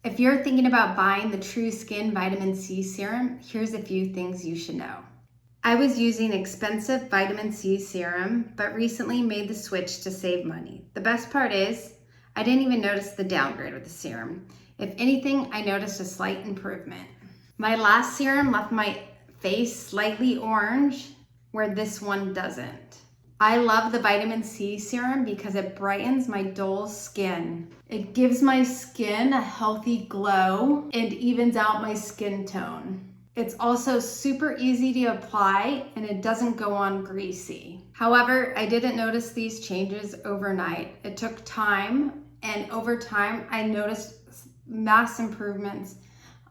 If you're thinking about buying the TruSkin Vitamin C Serum, here's a few things you should know. I was using expensive vitamin C serum, but recently made the switch to save money. The best part is, I didn't even notice the downgrade with the serum. If anything, I noticed a slight improvement. My last serum left my face slightly orange, where this one doesn't. I love the vitamin C serum because it brightens my dull skin. It gives my skin a healthy glow and evens out my skin tone. It's also super easy to apply and it doesn't go on greasy. However, I didn't notice these changes overnight. It took time, and over time I noticed mass improvements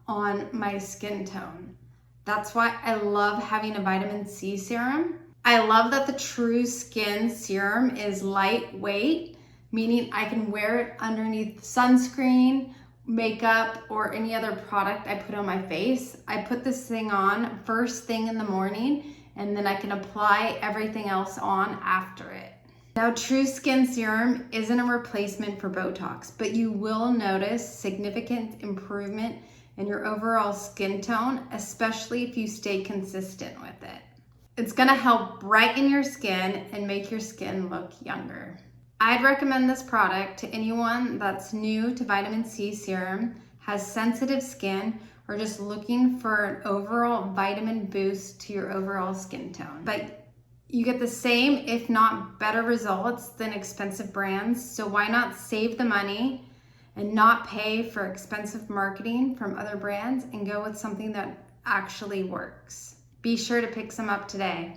on my skin tone. That's why I love having a vitamin C serum. I love that the TruSkin serum is lightweight, meaning I can wear it underneath sunscreen, makeup, or any other product I put on my face. I put this thing on first thing in the morning, and then I can apply everything else on after it. Now, TruSkin serum isn't a replacement for Botox, but you will notice significant improvement in your overall skin tone, especially if you stay consistent with it. It's gonna help brighten your skin and make your skin look younger. I'd recommend this product to anyone that's new to vitamin C serum, has sensitive skin, or just looking for an overall vitamin boost to your overall skin tone. But you get the same, if not better results than expensive brands, so why not save the money and not pay for expensive marketing from other brands and go with something that actually works? Be sure to pick some up today.